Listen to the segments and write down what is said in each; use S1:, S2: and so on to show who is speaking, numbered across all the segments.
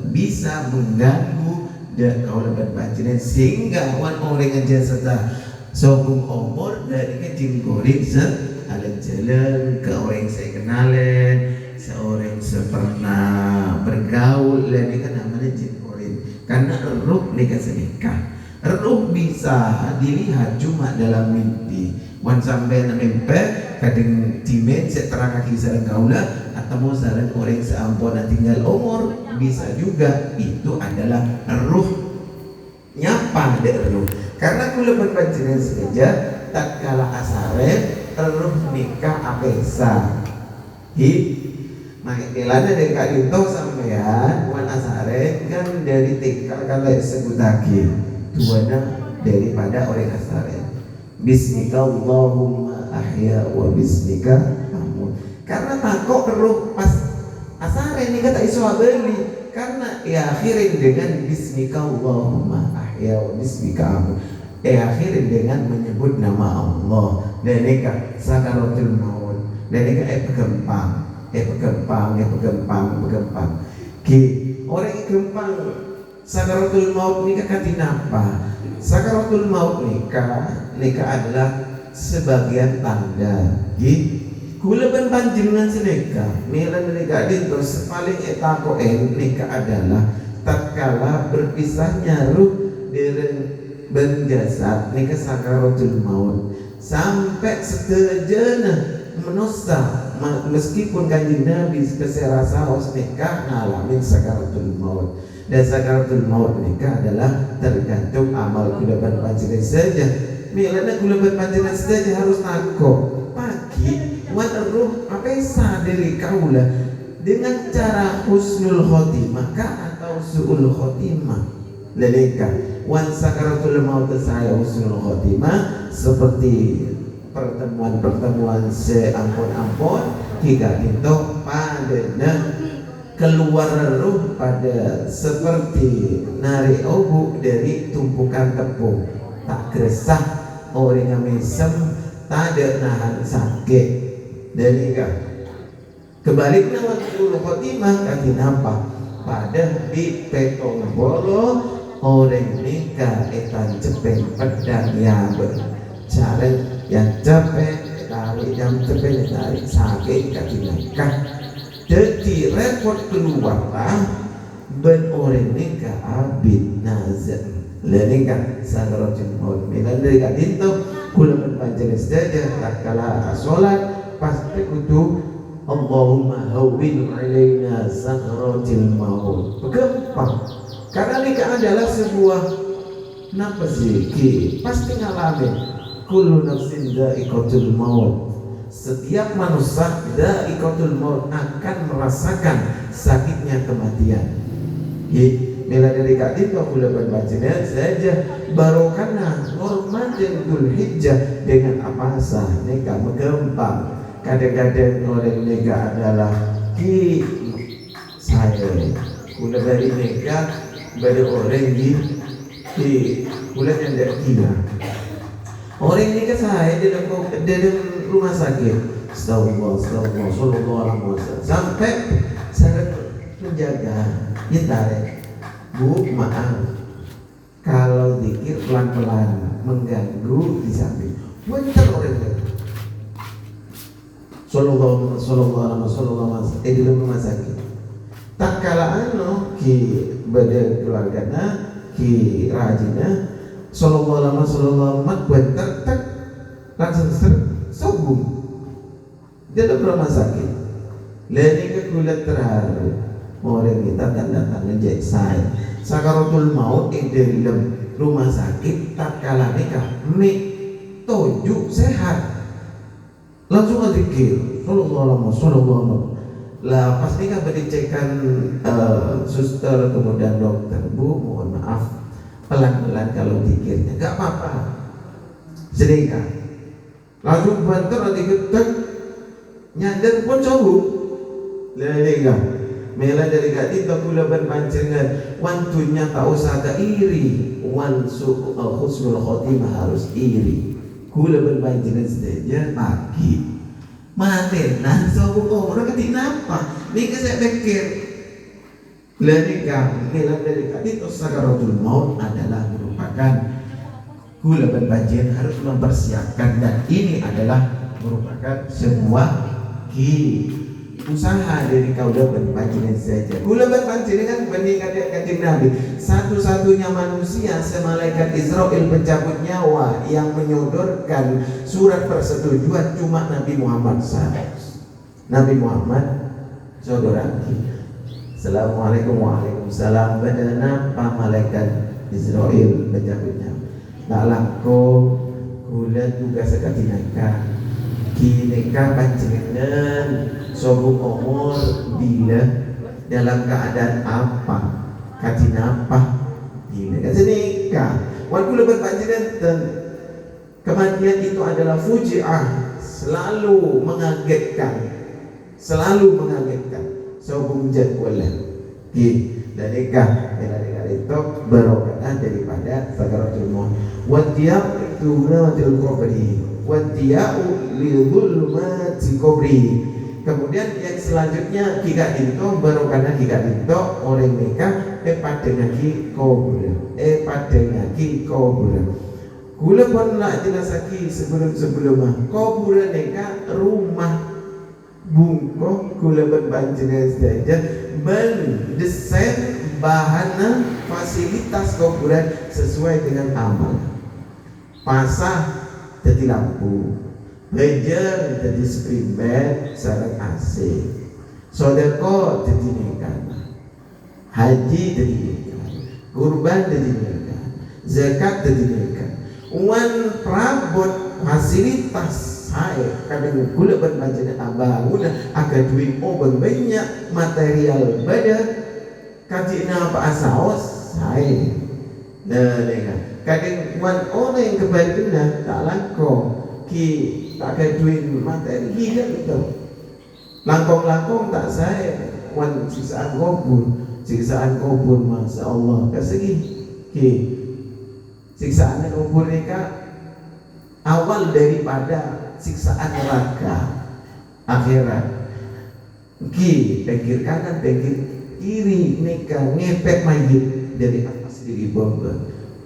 S1: bisa mengganggu dan kau lebat bacinan sehingga wan orang aja serta sokong umur dari kecil goreng alam jalan ke orang saya kenalen seorang pernah bergaul dan ini kan namanya jin goreng karena ruh nikah sedekah ruh bisa dilihat cuma dalam mimpi wan sampai mimpi kadang timen seterang kaki sarang kaula atau mau sarang orang seampun tinggal umur bisa juga itu adalah ruh nyapa dari ruh karena kula berpacaran saja tak kala asare ruh nikah apesa makilana dari Kak Dinto sampean wan asare kan dari TK kalau sebut lagi tuana daripada orang asare bismika Allahumma ahya wa bismika amut karena takut keruh pas asare ini kata iso beli karena akhirin dengan bismika Allahumma ahya wa bismika amut akhirin dengan menyebut nama Allah dan ini sakaratul maut dan ini pegempang ki orang gempang sakaratul maut nikah katinapa sakaratul maut nikah adalah sebagian tanda kula ban panjenengan seneka milan nikah dinto paling etako nikah adalah tatkala berpisahnya ruh dari berjasad nikah sakaratul maut sampai seterjana menusa meskipun kanjeng Nabi keserasa nikah ngalamin sakaratul maut dan sakaratul maut nikah adalah tergantung amal kula ban panjenengan saja milana kula ban panjenengan saja harus takut pagi wan ruh apesa dari kaula dengan cara husnul khotimah atau su'ul khotimah lalika wan sakaratul maut saya husnul khotimah seperti pertemuan seampun-ampun hingga itu pada keluar ruh pada seperti nari obuk dari tumpukan tepung tak gersah orang yang mesem tak ada nahan sakit dan hingga kebaliknya waktu khotimah katinapa pada di petong bolo orang nikah etan cepeng pedang ya cara yang cepet tarik yang cepet tarik sakit katinapa jadi repot keluarlah ben orang nikah abid nazar lenika sakaratul maut milan dari kadinto kula berpanjang saja tak kala salat pasti kudu Allahumma hawwin alaina sakaratul maut gampang karena nikah adalah sebuah napa sih pasti ngalamin kullu nafsin dha'iqatul maut setiap manusia dha'iqatul maut akan merasakan sakitnya kematian bila dari Kak Dinto kula baca saja barokana Ramadan Dzulhijjah dengan apa sah nikah megempang kadang-kadang orang nikah adalah saya kula dari nikah pada orang di kula yang tidak gila orang nikah saya dalam rumah sakit astagfirullah sallallahu alaihi wasallam sampai saya menjaga tarik bu maaf kalau zikir pelan-pelan mengganggu di samping bentar orang itu sallallahu alaihi wasallam di rumah sakit tak kala ki pada keluargana ki rajina sallallahu alaihi wasallam bentar tak langsung sobung dia ada rumah sakit leni ke kulit terharu orang kita tanda-tanda saya sakaratul maut di dalam rumah sakit tak kala nikah toju sehat langsung zikir sallallahu alaihi wasallam lah pas nikah berdicekan suster kemudian dokter bu mohon maaf pelan-pelan kalau zikirnya enggak apa-apa sedekah langsung banter nanti ketek nyadar pun sobung lelengah mela dari gati tak kula berpancengan wantunya tak usah iri wan husnul khotimah harus iri kula berpancengan saja pagi mati nah sobung orang ketinapa ini saya pikir Lenika itu sakaratul maut adalah merupakan gula berbajian harus mempersiapkan, dan ini adalah merupakan sebuah usaha dari kaula berbajian saja. Gula berbajian kan benih kanjeng Nabi, satu-satunya manusia semalaikat Israel pencabut nyawa yang menyodorkan surat persetujuan cuma Nabi Muhammad SAW. Nabi Muhammad sodoraki Assalamualaikum waalaikumsalam badana pa malaikat Israel pencabut nyawa. Tak langko gula juga sekali naikkan kineka panjenengan sobuk umur bila dalam keadaan apa kaji apa bila kajenika wan gula berpanjenengan kematian itu adalah fuji'ah, selalu mengagetkan sobung jadwalan dan nikah itu barokah daripada sakaratul maut. Wadiyah itu namatil qabri, wadiya'u lidhulmati qabri. Kemudian yang selanjutnya kika itu barokah kika itu orang nikah padengaki kubur. Gula pun nak jelasaki sebelum kubur nikah rumah bungkuk gula berbanjiran saja mendesain bahan fasilitas kuburan sesuai dengan amal. Pasah jadi lampu, meja jadi spring bed sareng AC, sodeko jadi nikah, haji jadi nikah, kurban jadi nikah, zakat jadi nikah. Uang perabot fasilitas saya kadang gula berbanjiran bangunan agak duit banyak material badan kajina apa asaos saya dengan kadang wan orang yang kebantuan tak langkong tak ada duit materi hidup itu langkong tak saya wan siksaan kubur Masya Allah kasih siksaan kubur mereka awal daripada siksaan neraka akhirat pinggir kanan pinggir kiri nikah ngepek mayit dari atas diri bomba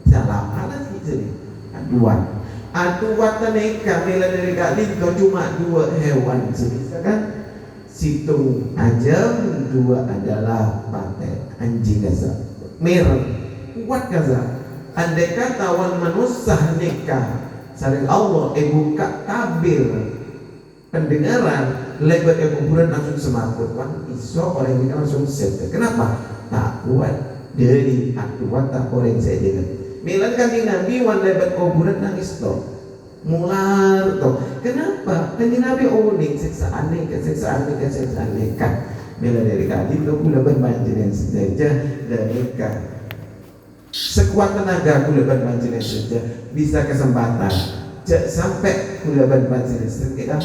S1: salah alat gitu nih aduan nikah mila dari kalito cuma dua hewan sebisa kan situng ajam, dua adalah paten anjing gaza merah kuat gaza andai kata wan manusah nikah saring Allah buka tabir pendengaran lebat kuburan langsung semakut wan iso orang ini langsung set. Kenapa? Tak kuat dari atuan tak orang saya dengar milan kanjeng Nabi wan lebat kuburan nangis toh mular toh. Kenapa? Kanjeng Nabi unik siksaan kan bila dari kali itu gula berbanjiran saja dan nikah sekuat tenaga kulaban banjiran saja bisa kesempatan sampai kulaban banjiran saja kita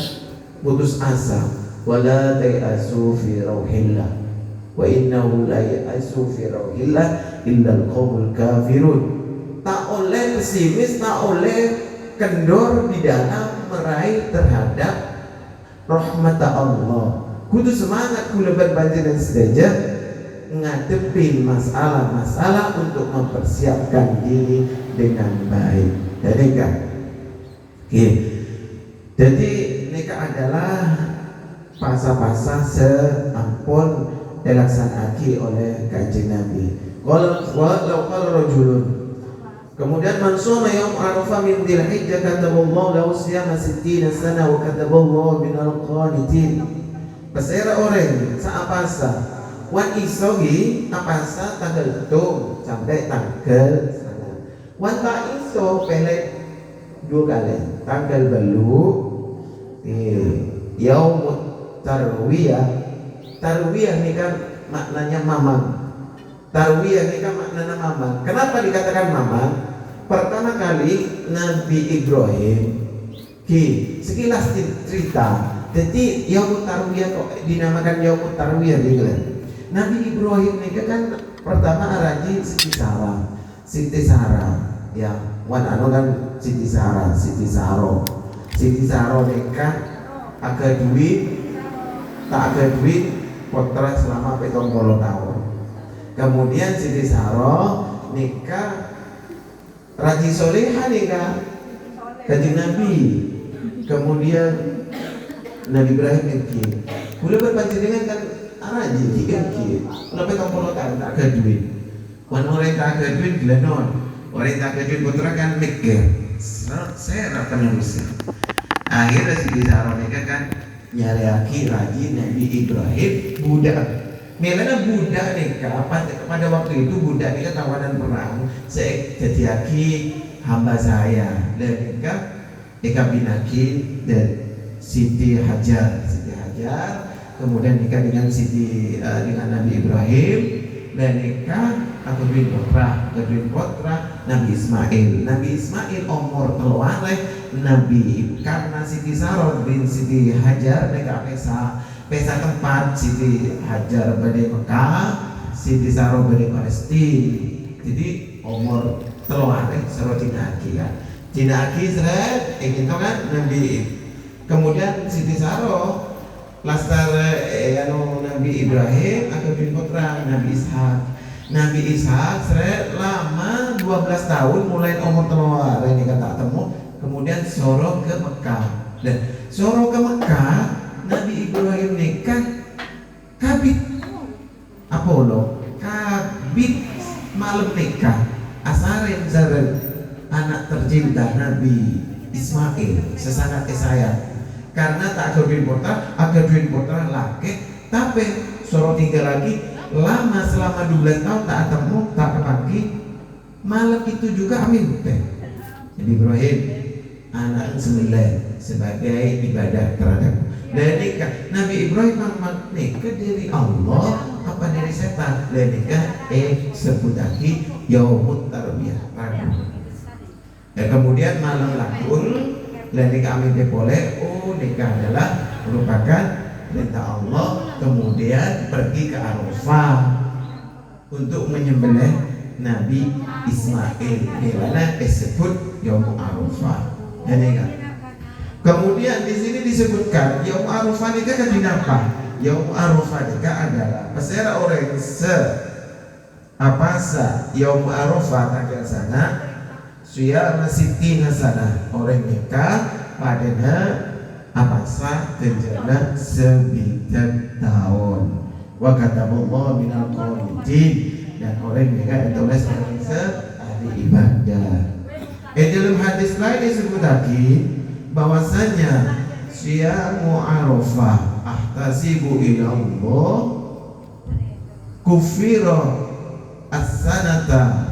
S1: putus asa wala ta'asu fi rauhillah wa innahu la ya'asu fi rauhillah illal qaumul kafirun. Tak oleh pesimis, tak oleh kendor di dalam meraih terhadap rahmat Allah. Kudu semangat kulaban banjiran saja ngadepin masalah-masalah untuk mempersiapkan diri dengan baik. Jadi kan, jadi nikah adalah pasah-pasah seampun dilaksanakan oleh kanjeng Nabi. Kalau rajulun kemudian man shoma yaum Arafah min Dzulhijjah kataballahu lahu siyama 60 sana wa kataballahu minal qanitin. Pasera orang saapasa wan isogi apasa tanggal itu sampai tanggal sana. Wan tak iso pelet dua kali tanggal balu yaum tarwiyah. Tarwiyah ini kan maknanya mamang. Tarwiyah ini kan maknanya mamang. Kenapa dikatakan mamang? Pertama kali Nabi Ibrahim sekilas cerita. Jadi yaum tarwiyah kok dinamakan yaum tarwiyah gitu. Nabi Ibrahim ini kan pertama araji Siti Sarah ya wan anu kan Siti Saro nikah agak duit tak ada duit potret selama 70 tahun Kemudian Siti Saroh nikah Raji Soleha nikah Kanjeng Nabi. Kemudian Nabi Ibrahim nikah. Kula berpanjenengan kan Raji nikah. Lepas kamu tak ada duit. Wan orang tak ada duit gelenon. Orang tak ada duit putra kan mikir. Saya penerusnya. Akhirnya Siti Saroh nikah kan nyariaki Raji Nabi Ibrahim budak. Melana budak nikah pada waktu itu budak nikah tawanan perang. Saya jadiaki hamba saya dan nikah binaki dan Siti Hajar. Kemudian nikah dengan dengan Nabi Ibrahim dan nikah kedua putra Nabi Ismail. Nabi Ismail umur keluareh Nabi karena Siti Saroh bin Siti Hajar nikah pesa tempat Siti Hajar bade Mekah, Siti Saroh bade Palestina. Jadi umur keluareh Saroh Cinaki kan. Cinaki seret ingin tahu kan Nabi. Kemudian Siti Saroh lastar Nabi Ibrahim atau bin putra Nabi Ishak. Nabi Ishak seret lama 12 tahun mulai umur telur ini kata temu. Kemudian soro ke Mekah. Dan soro ke Mekah Nabi Ibrahim nikah kabit Apollo kabit malam nikah asarin zaren anak tercinta Nabi Ismail sesangat saya. Karena tak ada duit putra laki, tapi soro tinggal lagi lama selama 12 tahun tak ketemu tak kepaki. Malam itu juga amin teh. Jadi Ibrahim anak sembilan sebagai ibadah terhadap dan nikah. Nabi Ibrahim nikah dari Allah apa dari setan dan nikah sebut lagi yaumut tarbiyah ragu. Dan kemudian malam lakul dan nikah amin boleh. Nikah adalah merupakan perintah Allah. Kemudian pergi ke Arafah untuk menyembelih Nabi Ismail. Dimana disebut Yaum Arafah. Kemudian di sini disebutkan Yaum Arafah nikah kan dinapa? Yaum Arafah nikah adalah pesera orang Yaum Arafah tanggal sana Suyama Sitina sana orang nikah padanya apasa terjana 9 tahun. Wa kataballahu minal qanitin dan orang nikah itulah ahli ibadah. Dalam hadis lain disebut lagi bahwasanya siyamu Arafah ahtasibu ila Allah kufira as-sanata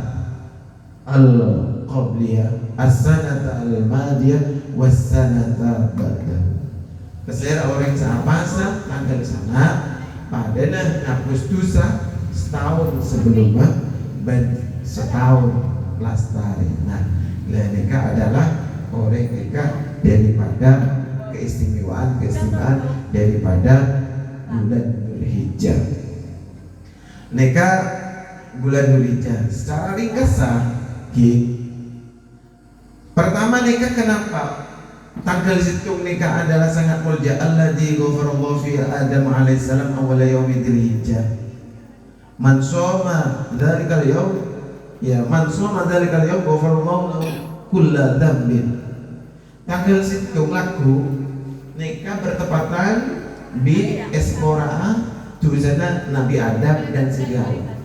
S1: al-qabliyah as-sanata al-madiyah was-sanata ba'dahu. Kesera orang seapasa tanggal sana padana hapus dosa setahun sebelumnya dan setahun lastari. Nah, nikah adalah orang nikah daripada keistimewaan daripada bulan Dzulhijjah. Nikah bulan Dzulhijjah secara ringkas pertama nikah kenapa? Tanggal hitung nikah adalah sangat mulia. Alladzi ghafarallahu fi Adam alaihissalam awal yaumi Dzulhijjah. Man shoma dzalikal yaum ghafarallahu lahu kulla dzambin. Tanggal hitung lagu nikah bertepatan di Esqora tulisannya Nabi Adam dan Siti Hawa.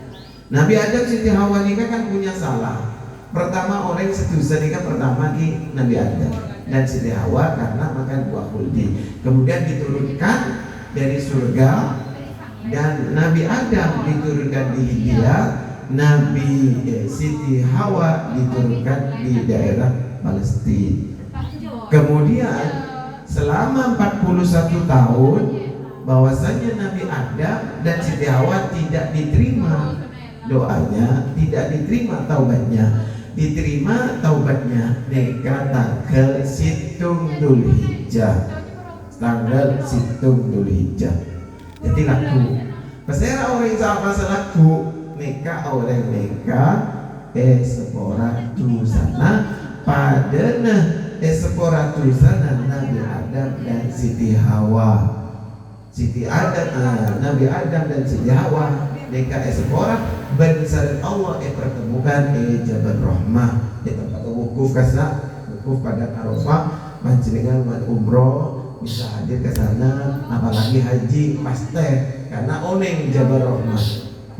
S1: Nabi Adam Siti Hawa nikah kan punya salah. Pertama orang sedosa nikah pertama di Nabi Adam dan Siti Hawa karena makan buah khuldi. Kemudian diturunkan dari surga dan Nabi Adam diturunkan di India, Nabi Siti Hawa diturunkan di daerah Palestina. Kemudian selama 41 tahun bahwasanya Nabi Adam dan Siti Hawa tidak diterima doanya, tidak diterima taubatnya. Diterima taubatnya nikah tanggal Situng Dzulhijjah. Tanggal Situng Dzulhijjah. Jadi laku. Pesera orang sama selaku nikah orang nikah sepora tusana padana sepora tusana Nabi Adam dan Siti Hawa. Nabi Adam dan Siti Hawa neka sepora bensar Allah pertemukan Jabal Rahmah tempat wukuf kasna wukuf pada Arafah panjenengan umroh bisa hadir ke sana, apalagi haji pasti karena oneng Jabal Rahmah,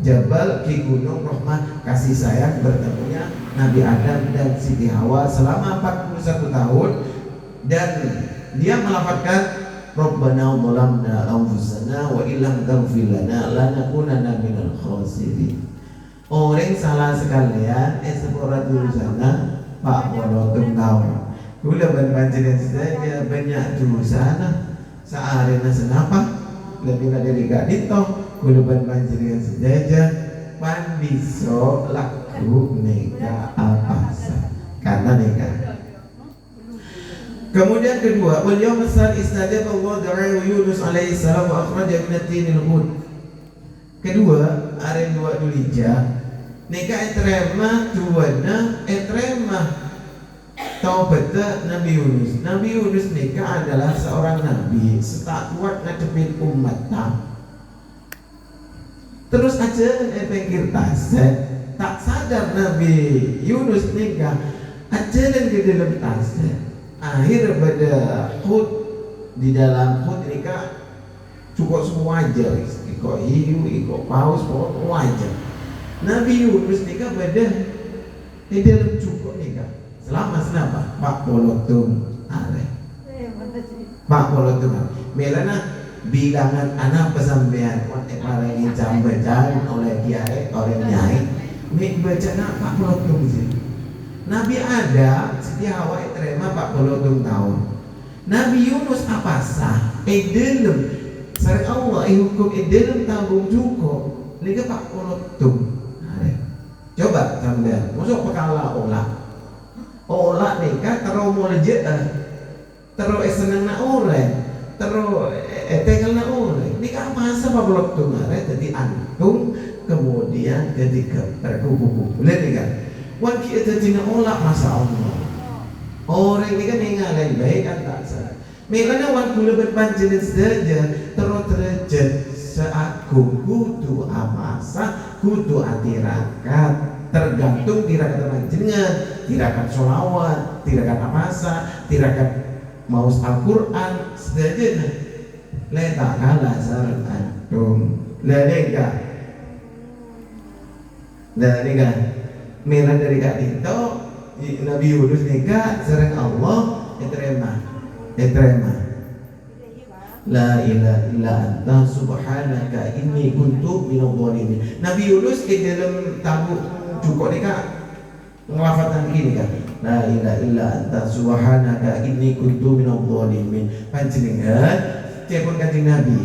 S1: Jabal di Gunung Rahmah kasih sayang bertemunya Nabi Adam dan Siti Hawa selama 41 tahun dan dia melafazkan Rabbana zalamna anfusana wa illam taghfir lana lanakunanna minal khasirin. Orang salah sekalian sepora tulisanna Pak Bolotung tahu kula panjenengan saja banyak dosa saarena senapa lebih dari gak dito kula panjenengan saja pan bisa laku neka apa karena neka. Kemudian kedua, beliau besar istajab Allah dari Yunus alaihi salam wa akhraja min at-tinil hud. Kedua, are dua dulija neka etrema tuana etrema taubatnya Nabi Yunus. Nabi Yunus neka adalah seorang nabi setak kuat ngadepin umat terus aja pikir tak sadar Nabi Yunus neka aja dan ke dalam tasnya akhir pada Hud di dalam Hud ini cukup semua aja ikut hiu, ikut paus, semua aja Nabi Yunus ini pada di dalam cukup ini selama senapa Pak Polotung are Pak Polotung melana bilangan anak pesampean para ini cambacan oleh kiai, oleh nyai ini baca Pak Polotung sih Nabi Adam Siti Hawa terima 40 tahun. Nabi Yunus apa sah? Dalam sari Allah hukum dalam tanggung cukup. Liga 40 tahun. Coba sampean, masuk pekala olah nikah terus mulje terus seneng nak orang terus tinggal nak orang. Nikah masa 40 tahun jadi antung kemudian jadi terkubu-kubu. Lihat nikah. Wan kita tina olah masa Allah. Orang ini kan ingin baik kan tak sah. Mereka wan kula berpanjang saja terus terjat seagung kudu amasa kudu atirakat tergantung tirakat panjenengan, tirakat sholawat, tirakat amasa, tirakat maus Al-Quran saja. Letak kalah saran antum. Lega. Mila dari kak itu Nabi Yunus nikah sering Allah etrema la ilaha illa anta subhanaka inni kuntu minadh dhalimin. Nabi Yunus di dalam tabu cukup nikah ngelafatan gini kan la ilaha illa anta subhanaka inni kuntu minadh dhalimin. Panjenengan cepon kanjeng Nabi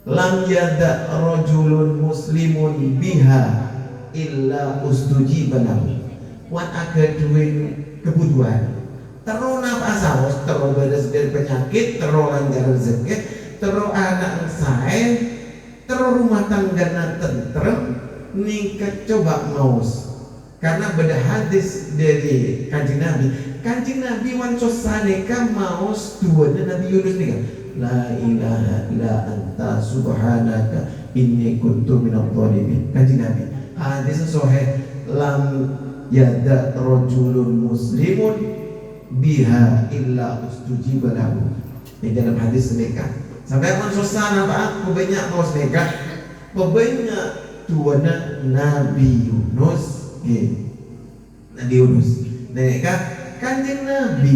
S1: lam yada rajulun muslimun biha illa ustujiba lahu. Wan aga duwe kebutuhan terus nafas saus, terus beres dari penyakit, terus lancar rezeki, terus anak saya, terus rumah tangga tentrem, nikah coba maus. Karena beda hadis dari kanjeng Nabi wan sosaneka maus dua Nabi Yunus nikah. La ilaha illa anta subhanaka inni kuntu minadh dhalimin. Kanjeng Nabi hadis sahih lam yada rajulun muslimun biha illa ustujiba lahu. Di dalam hadis nikah sampai man susana apa banyak mau nikah banyak tuana Nabi Yunus Nabi Yunus nikah kanjeng Nabi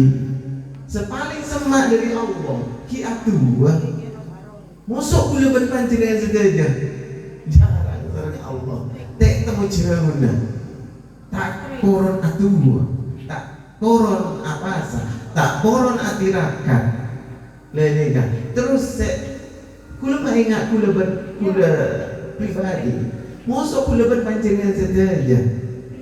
S1: sepaling semak dari Allah ki atua musuh kula berpanjenengan saja jarang dari Allah tek temu jeuna tak koron atua tak koron apa sah tak koron atirakan lenika terus kula ingat kula pribadi musuh kula berpanjenengan saja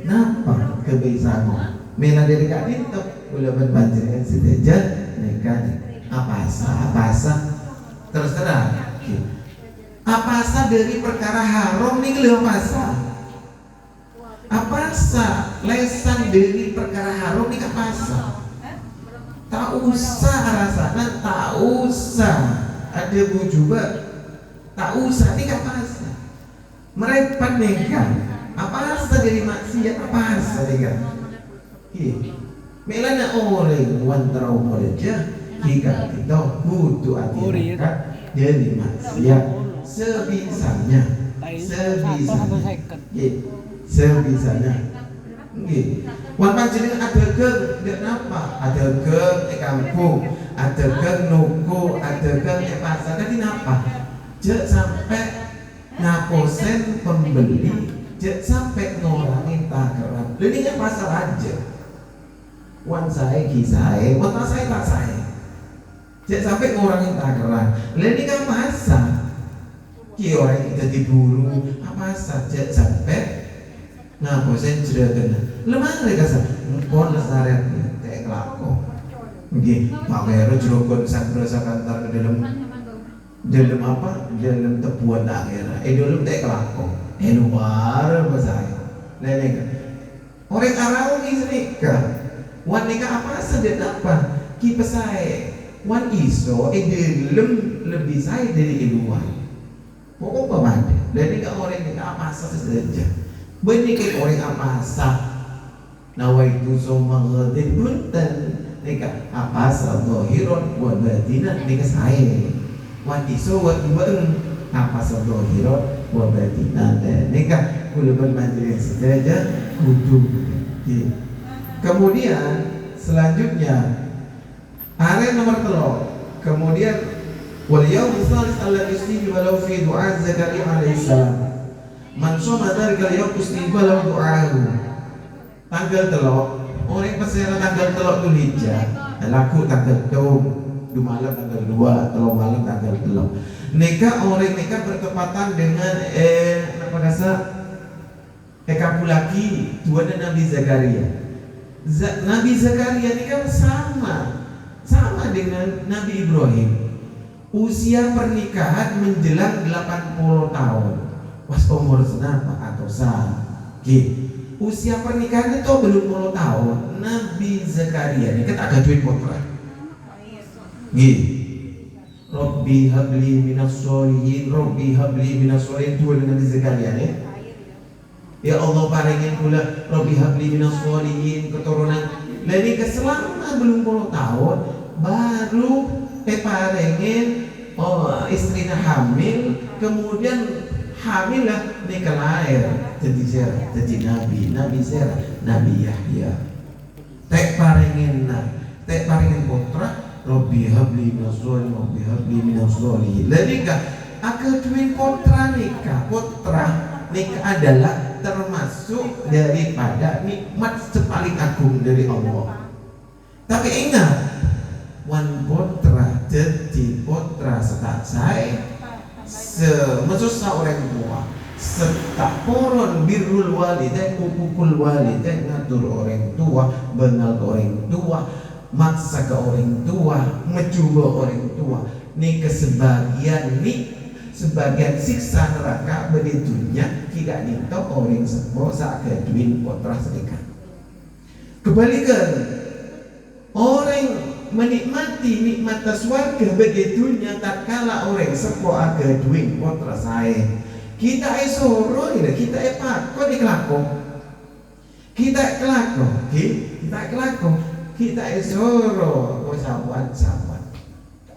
S1: napa kebiasaan mena dari kak dintok kula berpanjenengan saja nikah apa sah terus terang apa sah dari perkara haram nih kelih apa sah lesan dari perkara haram nih apa sah tak usah rasanya tak usah ada bujuba tak usah nih apa sah Mereka nikah apa asa dari maksiat apa asa nikah melana orang wantarau moleja jika kita kudu hati-hati jadi maksiat sebisanya wan panjenengan ada ke kenapa ada ke kampung ada ke nuku ada ke pasar kan kenapa jangan sampai ngaposen pembeli jangan sampai ngorangin takaran ini kan pasar aja wan saya kisah wan tak saya jangan sampai ngorangin takaran ini kan pasar ki orang kita diburu apa saja sampai ngaposen jerakan lemah mereka sah pon lesaret kayak kelako nggih pamer jerokon sabrasa kantar ke dalam apa dalam tebuan daerah dalam kayak kelako luar bahasa nenek orang arau ni nikah wan nikah apa sedek apa ki pesai wan iso dalam lebih saya dari luar pokok pemande dan nikah orang nikah apa saja benih ke orang apa sah nawaitu soma ghadin buntan nikah apa sah dohiron wa batinan nikah saya wan iso wa ibang apa sah dohiron wa batinan nikah kuluban majelis saja kudu. Kemudian selanjutnya hari nomor 3 kemudian wal yaum tsalis alladhi yustihi walau fi du'a Zakaria alaihissalam man shoma dzalika al-yawm istiqbala du'ahu tanggal 3 orang pesera tanggal 3 Dzulhijjah laku tanggal 2 malam tanggal 2 3 malam tanggal 3 nikah orang nikah bertepatan dengan apa kasa kapulaki tuan Nabi Zakaria Nabi Zakaria ini kan sama dengan Nabi Ibrahim usia pernikahan menjelang 80 tahun was umur senapa atau usia pernikahan itu belum 10 tahun Nabi Zakaria ini kan agak duit putra Rabbi habli minas sholihin Rabbi habli minas sholihin itu Nabi Zakaria nih ya Allah paringin pula Rabbi habli minas sholihin keturunan lagi keselama belum 10 tahun baru paringin istrinya hamil kemudian hamil lah nikah lahir jadi Nabi Zara Nabi Yahya tek paringin putra Rabbi habli minas sholihin Rabbi habli minas sholihin nikah akadwin putra nikah adalah termasuk daripada nikmat paling agung dari Allah tapi ingat wan putra jadi putra setak saya semesusah orang tua setak poron birrul walidain ukukul walidain ngatur orang tua bengal ke orang tua maksa ke orang tua mencoba orang tua ini sebagian siksa neraka beditunya tidak nintok orang sepo saat duin putra sedekah kebalikan orang menikmati nikmat swarga begitunya tak kala orang sepo aga duit putra saya kita esoro kita pakon kita esoro sahabat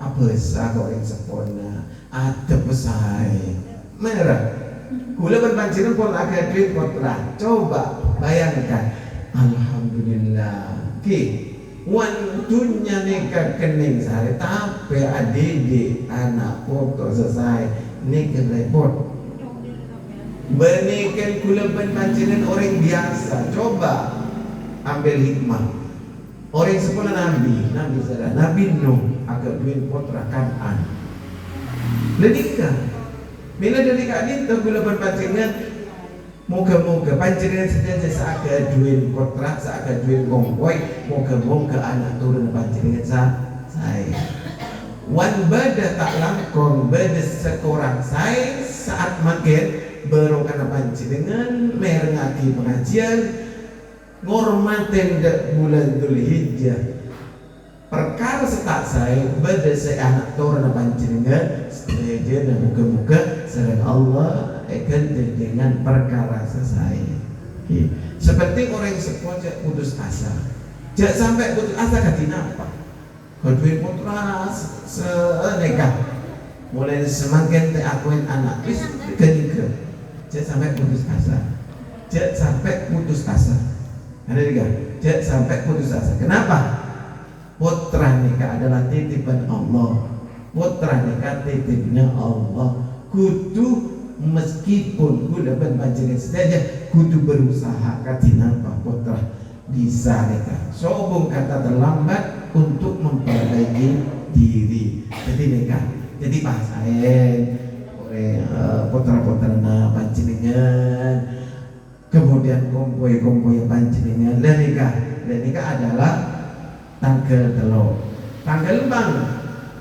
S1: apa sah orang sepona ada pesai merah gula berpanciran pun aga duit putra coba bayangkan alhamdulillah wan dunya nikah kening saya tapi adik anak foto selesai nikah repot bernikah kula panciran orang biasa coba ambil hikmah orang sekolah Nabi Zara Nabi Nuh agak duit putra Kan'an nikah bila dari kadin tu kula panciran moga-moga panjenengan sedaya saga duit putra saga duit gongkoi moga-moga anak turun panjenengan saya wan bada tak langkong bada sekorang saya saat makin baru karena panjenengan merengaki pengajian ngormatin bulan Dzulhijjah perkara setak saya bada saya anak turun panjenengan sedaja dan moga-moga sareng Allah dengan perkara selesai. Seperti orang sepojok putus asa. Jangan sampai putus asa kadina apa? Kedua putra senekah. Mulai semakin akuin anak wis kenyike. Jangan sampai putus asa. Jangan sampai putus asa. Ada juga. Jangan sampai putus asa. Kenapa? Putra nikah adalah titipan Allah. Putra nikah titipnya Allah. Kudu meskipun kudu panjenengan saja kudu berusaha kadinapa putra bisa nikah. Sobong kata terlambat untuk memperbaiki diri. Jadi nikah. Jadi pasain oleh putra-putrana panjenengan. Kemudian kompoi-kompoi panjenengan. Dan nikah adalah tanggal telo. Tanggal bang.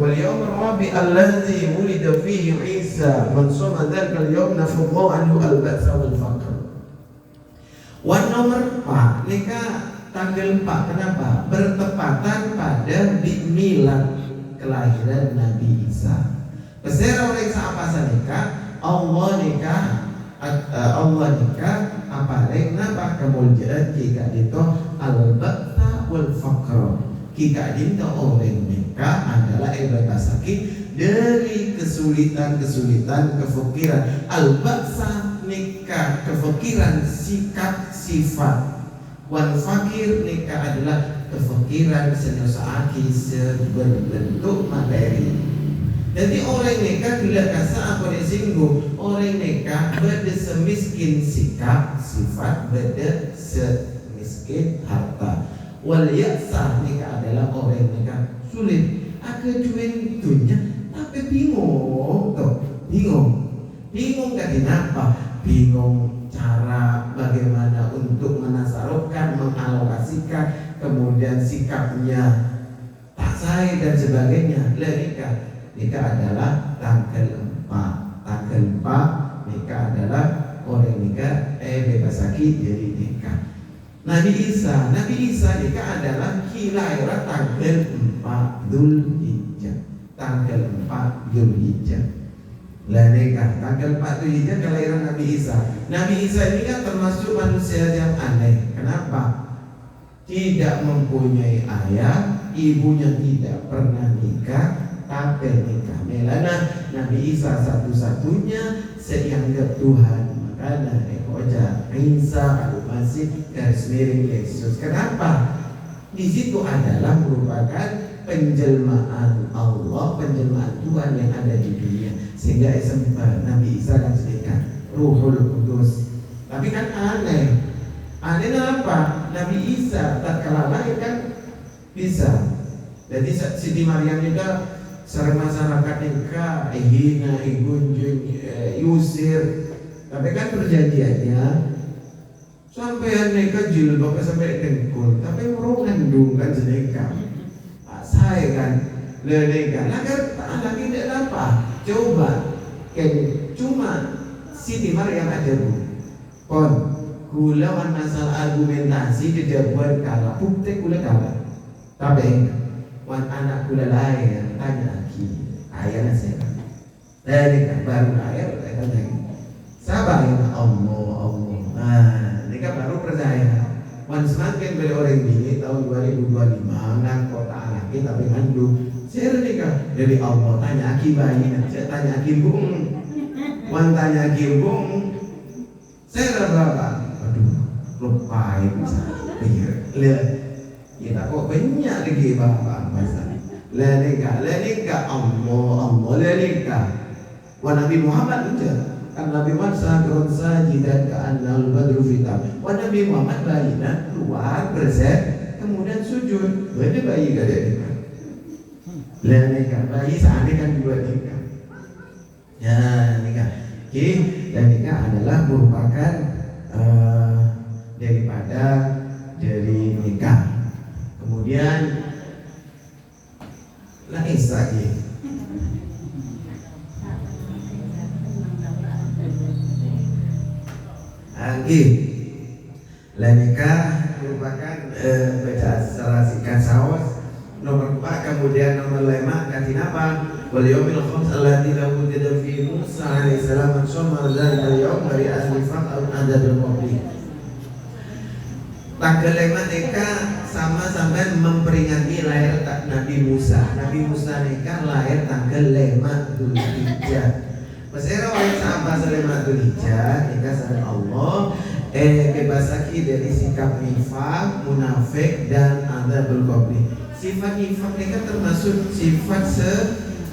S1: Wal yawmul rabi allazi wulida fihi Isa man shoma dzalika al-yawm nafadha anhu al-ba'sa wal faqr. Wan nomor 4 nikah tanggal 4. Kenapa? Bertepatan pada milad kelahiran Nabi Isa. Pesera oleh apa nikah? Allah nikah apa napa kemuliaan jika itu al-ba'sa wal faqr. Kita dinta orang nikah adalah bebasaki dari kesulitan kefikiran. Al-ba'sa nikah kefikiran sikap sifat. Wal fakir nikah adalah kefikiran senosaki berbentuk materi. Jadi orang nikah tidak kasar apa disinggung. Orang nikah beda semiskin sikap sifat, beda semiskin harta. Wal ya'sa nikah adalah orang nikah sulit. Aku cuman dunia tapi bingung tuh, bingung kenapa? Bingung cara bagaimana untuk menasarufkan, mengalokasikan, kemudian sikapnya tak saya dan sebagainya. Nikah adalah tanggal 4. Tanggal 4 nikah adalah orang nikah bebasaki dari nikah. Nabi Isa nikah adalah kelahiran tanggal 4 Dzulhijjah. Tanggal 4 Dzulhijjah. Lah nikah tanggal 4 Dzulhijjah kelahiran Nabi Isa. Nabi Isa ini kan termasuk manusia yang aneh. Kenapa? Tidak mempunyai ayah, ibunya tidak pernah nikah, tapi nikah. Melana Nabi Isa satu-satunya seianggap Tuhan. Makanya Koja Isa Al-Masih garis miring Yesus. Kenapa? Di situ adalah merupakan penjelmaan Allah, penjelmaan Tuhan yang ada di dunia. Sehingga Nabi Isa kan sedekah Ruhul Kudus. Tapi kan aneh. Anehnya apa? Nabi Isa tatkala lahir kan bisa. Jadi Siti Maryam juga sareng masyarakat nikah, hina, igunjung, yusir. Tapi kan perjanjiannya sampai nikah jilbab sampai dengkul, tapi orang ngandung kan sedekah. Saya kan nikah, agar lagi tidak apa. Coba, cuma Siti Maryam aja bu. Kon, gula masalah argumentasi kejabuan kalah, bukti gula kalah. Tapi wan anak gula lahir, tanya lagi, ayahnya saya kan. Nikah baru lahir, tanya lagi. Sabar ya Allah. Nah, ini kan baru percaya. Wan semakin beli orang ini tahun 2025 nang kota anaknya tapi ngandung. Saya nikah dari Allah. Tanya aki bayi, saya tanya aki bung. Wan tanya aki bung. Saya berapa? Aduh, lupain lihat. Kita kok banyak lagi bapak masa. Lenika Allah lenika. Wan Nabi Muhammad aja. Kan Nabi Muhammad sakron sajidan ka'annal badru fitam. Wa Nabi Muhammad bayinya keluar berzek kemudian sujud. Beda bayi gak ada nikah. Lah nikah bayi seandainya kan dua nikah. Ya nikah. Oke, dan nikah adalah merupakan dari nikah. Kemudian lagi. Nikah merupakan baca secara singkat saus nomor 4, kemudian nomor 5 kasih apa? wal yaumil khams alladzi la wujida fi Musa alaihi salam man shoma dzalika al-yaum dari ahli faqr adabil qabli. Tanggal 5 nikah sama sampai memperingati lahir Nabi Musa. Nabi Musa nikah lahir tanggal 5 Dzulhijjah. Maksudnya orang sahabat Sulaiman Dzulhijjah nikah sama Allah bebas lagi dari sikap nifaq, munafik dan adzabul qabri. Sifat nifaq nikah termasuk sifat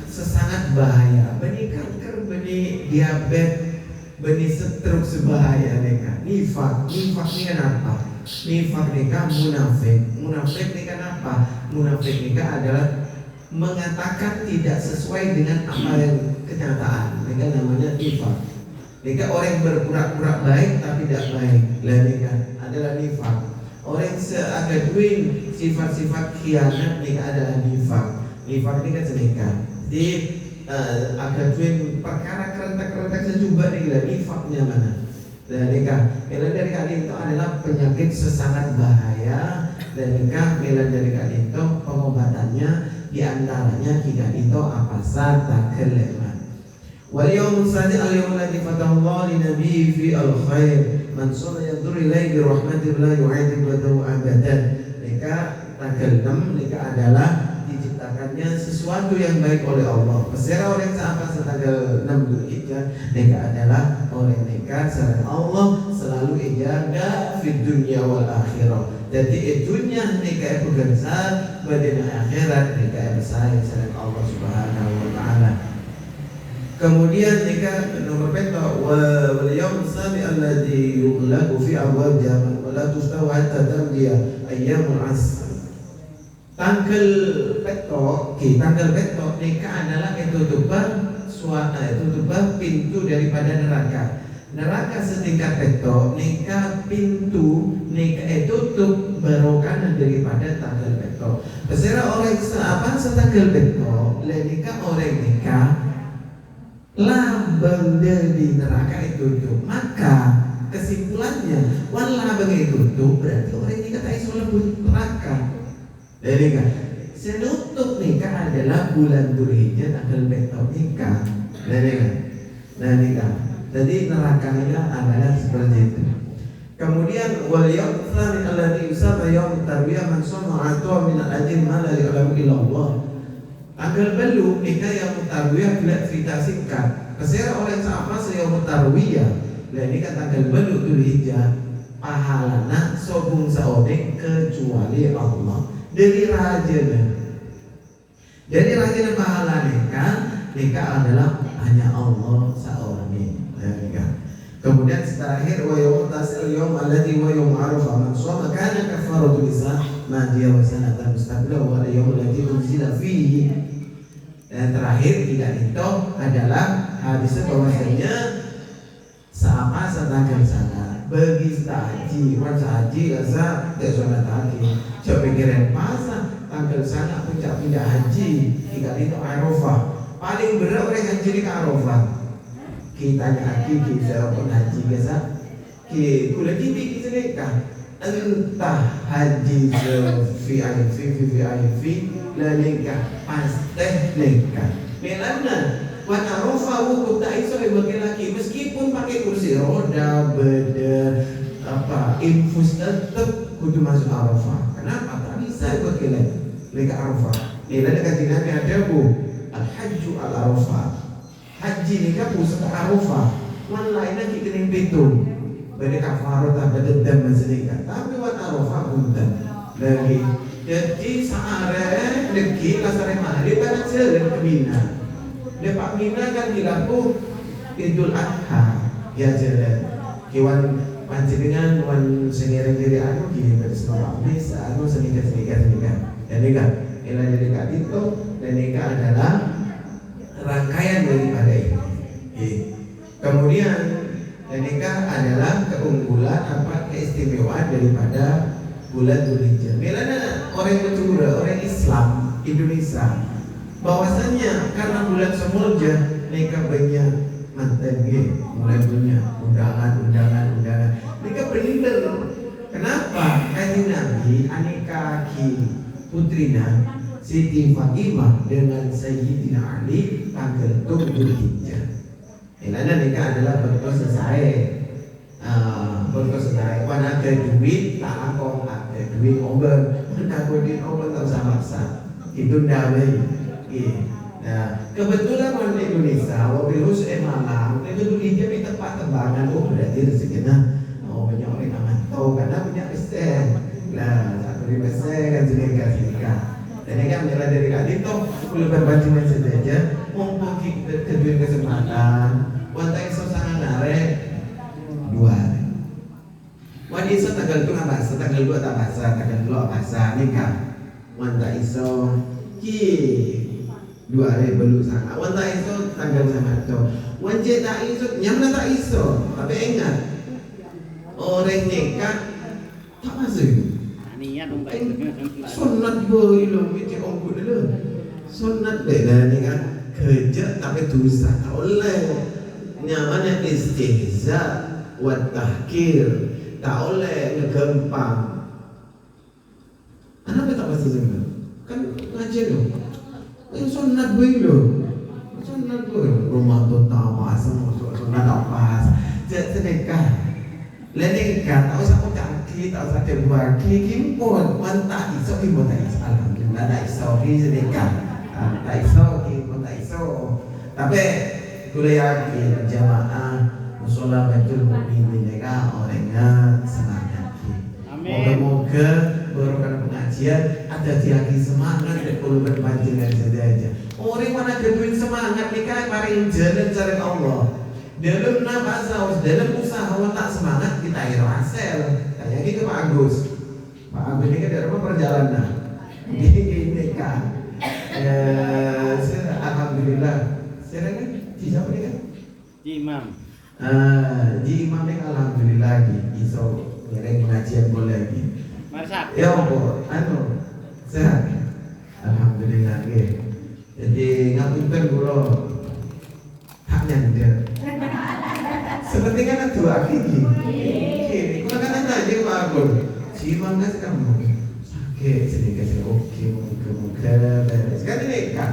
S1: sesangat bahaya. Benih kanker, benih diabetes, benih stroke sebahaya nikah. Nifaq ini kenapa? Nifaq nikah munafik nikah apa? Munafik nikah adalah mengatakan tidak sesuai dengan apa yang kenyataan. Nikah namanya nifaq. Nikah orang yang berpura-pura baik tapi tidak baik. Lah nikah adalah nifaq. Orang yang seagaduin sifat-sifat khianat nikah adalah nifaq. Nifaq nikah senikah. Jadi agaduin perkara kerentak-kerentak sejuba nikah nifaqnya mana? Dan nikah dari kali itu adalah penyakit sesangat bahaya. Dan nikah dari kali itu pengobatannya diantaranya jika itu apasa takelema. Wal yawmul sadi al yawmul ladzi fataha Allah li nabiyyi fi al khair man salla yadur ilaihi bi rahmatillah yu'adhib lahu abadan. Nikah tanggal 6 nikah adalah diciptakannya sesuatu yang baik oleh Allah. Pesera orang apa tanggal 6 Dzulhijjah nikah adalah orang nikah selain Allah selalu ijadah fi dunya wal akhirah. Jadi dunia nikah bersah, badan akhirat nikah besar selain Allah Subhanahu wa taala. Kemudian nikah nomor peto wal yaum sabi alladzi yughlaqu fi abwab jahannam wa la tustawa hatta tamdiya ayyamul asr. Tanggal peto nikah adalah tutupan pintu daripada neraka. Neraka setingkat peto nikah pintu nikah tutup barokah daripada tanggal peto. Pesera orang apa setanggal peto nikah orang nikah lambang dari neraka itu tutup. Maka kesimpulannya wan lambang itu tutup berarti orang nikah tak iso lebih neraka. Jadi kan senutup nikah adalah bulan Dzulhijjah tanggal peto nikah. Jadi kan nikah. Jadi neraka nikah adalah seperti itu. Kemudian wal yaum tsani alladzi yusaba yaum tarbiyah man sama atwa min al-ajr ma la ya'lamu illa Allah. Tanggal belu nikah yang tarwiyah bila cerita singkat. Kesera orang sama yaum tarwiyah. Lah ini kan tanggal belu Dzulhijjah. Pahalana sobung saodeng kecuali Allah. Dari raja pahala nikah adalah hanya Allah seorang nikah. Kemudian terakhir wa yaum tasil yaum alladzi wa yaum arafah man shoma kana kafaratu lisah ma dia wa sanatan mustaqila wa yaum alladzi unzila fihi. Dan terakhir tidak itu adalah hadis bahwasanya sama tanggal sana bagi haji asa sholat haji coba pikiran masa tanggal sana puncak pindah haji jika itu Arafah paling berat orang haji di Arafah kita haji kita pun haji biasa kita kita nikah entah haji VIP la nikah pasti nikah melana wan Arafah hukum tak iso bagi laki meskipun pakai kursi roda beda infus tetap kudu masuk Arafah. Kenapa? Tak bisa ikut leka Arafah. Ini ada kajian Nabi ada al-hajju al-Arafah. Haji nikah pusat Arafah. Wan lainnya kita ning pitung. Beda kafarah tak beda dam masnikah. Tapi wan Arafah punten. Lagi jadi saare deki kasare maghrib kan seueur ke Mina. Depak Mina kan dilaku Idul Adha. Ya jalan. Kiwan panjenengan wan sengireng diri anu gini bersama bisa anu senikah dan nikah nikah itu dan nikah adalah rangkaian daripada ini. Kemudian dan nikah adalah keunggulan keistimewaan daripada bulan Dzulhijjah. Milana orang Madura, orang Islam Indonesia bahwasanya karena bulan Semulja nikah banyak mantan mulai punya undangan nikah bener. Kenapa? Kanjeng Nabi aneka ki putrina Siti Fatimah dengan Sayyidina Ali tanggal 7 Dzulhijjah. Ini nikah adalah bentuk selesai. Bentuk selesai. Wan ada duit, tak lakon ada duit obat. Mana duit obat tak usah maksa. Itu damai. Nah, kebetulan orang Indonesia, wabil khusus Malang, itu Dzulhijjah di tempat tembangan. Oh berarti rezekinya banyak orang aman. Tahu karena punya pesen. Nah, satu di pesen kan sedekah. Dan ini kan menyerah dari kali itu perlu berbandingan saja. Mumpung kita kedua kesempatan, wanita iso sangat nare 2 hari. Wanita iso tanggal 2 bahasa, tanggal 2 tak bahasa, tanggal 2 bahasa nikah. Wanita iso 2 hari belum sangat. Wanita iso tanggal sama itu. Wanita tak iso, nyamna tak iso. Tapi ingat, orang nikah tak masuk. Sunat boy lo, macam orang dulu. Sunat beda ni kan kerja tapi dosa tak boleh. Nyamannya istihza, wat tahkir, tak boleh ngegempang. Anak tak pasti semua. Kan ngaji lo. Sunat boy lo. Sunat boy. Rumah tu tamas, sunat apa? Sedekah. Lenika tak usah kaki, tak usah debaki, kimpun, mantap iso, kimpun tak iso, alhamdulillah tak iso, sedekah, tak iso, kimpun tak iso. Tapi kuliah yakin jamaah musola Baitul Mukminin mereka orangnya semangat. Moga-moga berkat pengajian ada lagi semangat dan perlu berpanjangan saja. Orang mana ada duit semangat nikah paling jalan cari Allah. Dalam nafas dalam usaha tak semangat kita air hasil. Kayak gitu Pak Agus. Pak Agus ini kan dari rumah perjalanan. Ini kan. Alhamdulillah. Saya kan siapa ni kan?
S2: Ji Imam.
S1: Ji Imam ni alhamdulillah lagi. Iso ngereng pengajian boleh lagi.
S2: Masak.
S1: Ya Allah, sehat. Alhamdulillah lagi. Jadi ngapunten kula haknya dia. Seperti kan dua gigi. Kalau kan aja Pak Agung, Imam kan kamu sakit sedikit oke muka beres. Kan ini kan.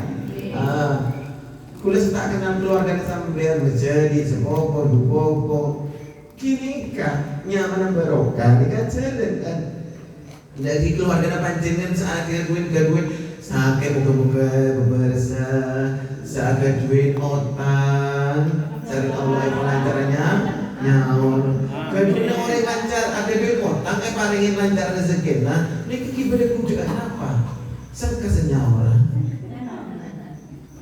S1: Kuliah tak kenal keluarga sambil menjadi sepopo dupopo. Kini kan nyaman barokah ini kan jalan kan. Jadi keluarga panjenengan saat dia duit sakit muka bebersa saat duit otan. Cari Allah yang lancarnya nyaur. Kedua orang lancar ada duit utang paringin lancar rezeki. Nah, ini kibadah kujuan apa? Sangka senyaur.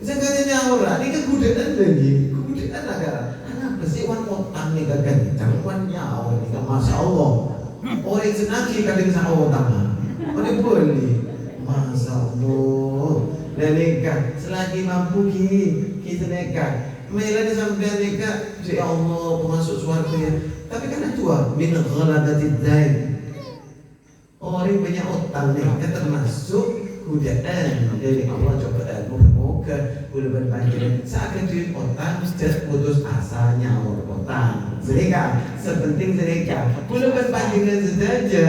S1: Sangka senyaur. Ini kegudaan lagi. Kegudaan agak. Kenapa sih wan utang ni kencang wan nyaur ni kan masya Allah. Orang senaki kadang sama utang. Orang boleh. Masya Allah. Dan nikah selagi mampu kita nikah. Mela ni sampai nikah, ya Allah masuk surga ya. Tapi kan tua min ghaladati dain. Orang banyak utang ni, termasuk godaan dari Allah cobaan. Moga-moga boleh berpanjang. Saat duit utang mesti putus asa nyaur utang. Sedekah, sepenting sedekah. Boleh berpanjangan saja.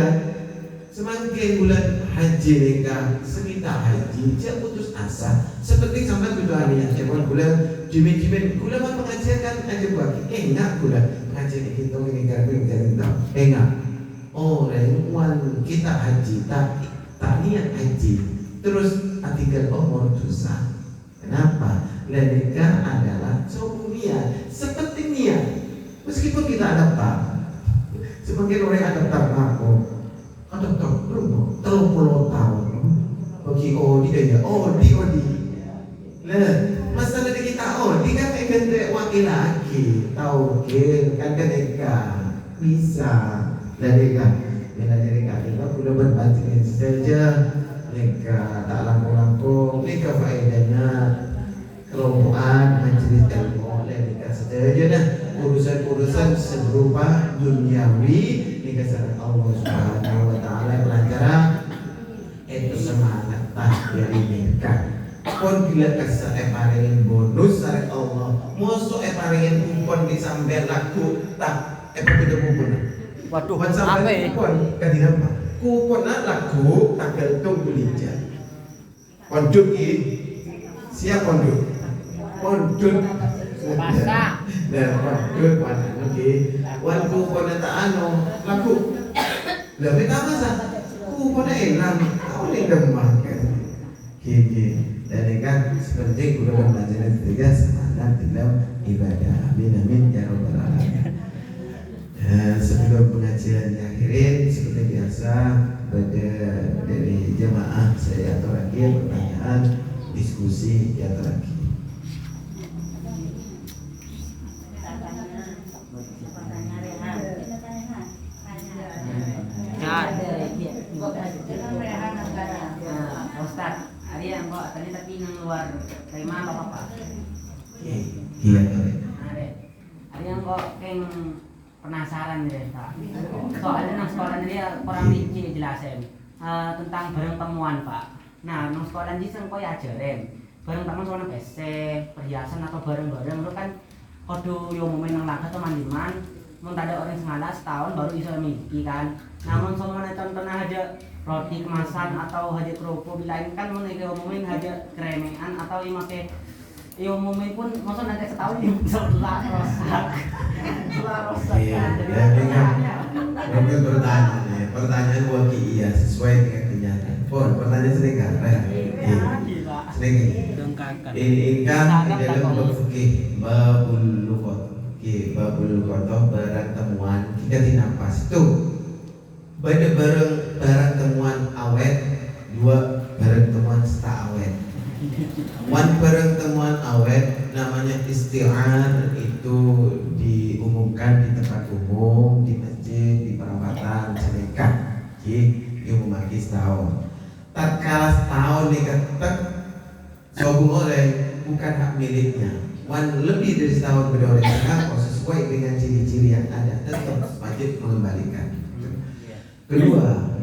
S1: Semakin bulan haji nikah, sekitar haji, jangan putus asa. Seperti sampai tujuan niat, jangan bulan jimin-jimin, bulan mau pengajian kan aja buat. Enggak bulan pengajian kita ini garing tahu. Enggak. Orang kita haji tak niat haji, terus tinggal umur dosa. Kenapa? Nikah adalah suatu niat, seperti niat. Meskipun kita adaptar, semakin orang adaptar aku. Ada berumur 30 tahun bagi Odi aja Odi lah masalah di kita Odi kan ganti wakil lagi tahu kan nikah bisa dari kan kita sudah berbanding saja nikah tak lampu-lampu nikah faedahnya kelompokan majelis ilmu nikah saja dah urusan-urusan serupa duniawi nikah Allah Subhanahu wa taala pelajaran itu semangat dari nikah. Pun bila kasih paringin bonus dari Allah, musuh paringin kupon di sambil laku tak beda kupon.
S2: Waduh,
S1: sampai kupon kadang apa? Kupon laku tanggal 7 Dzulhijjah. Pondok ini siap pondok. Pondok
S2: Pasang.
S1: dan pondok mana lagi? Wanku pada tak anu laku. Lebih tak masa. Ku pada elang. Kau ni demam kan? Gini. Dan kan seperti guru dan pelajaran ketiga semangat dalam ibadah. Amin amin ya rabbal alamin. Sebelum pengajian diakhirin seperti biasa pada dari jemaah saya atur lagi pertanyaan diskusi diatur lagi.
S3: Ustaz, hari yang kok tadi tapi nang luar kayak mana apa?
S1: Iya.
S3: Hari yang kok kayak penasaran deh Pak. Soalnya nang sekolah dia kurang rinci jelasin tentang barang temuan Pak. Nah, nang sekolah ini sing koyo ajarin barang temuan soalnya PC, perhiasan atau barang-barang itu kan kudu yo momen nang langka atau mandiman. Mun ada orang sengalah setahun baru bisa miliki kan. Namun soalnya contohnya aja roti kemasan atau aja kerupuk lain kan mun iki momen aja keremean atau make momen pun masa nanti setahun ini setelah rosak.
S1: Iya, mungkin pertanyaan wakil iya sesuai dengan kenyataan. Pertanyaan sering kan? Sering ini kan di dalam bab fikih babul lughah. Babul lughah barang temuan kita tidak pas tuh. Beda barang temuan awet, dua barang temuan tak awet. One barang temuan awet namanya isti'ar itu diumumkan di tempat umum, di masjid, di perawatan, sedekah. Diumumkan setahun. Tak kalah setahun dikatakan sobung oleh bukan hak miliknya. One lebih dari setahun berdaulat kalau sesuai dengan ciri-ciri yang ada tetap wajib mengembalikan. Kedua,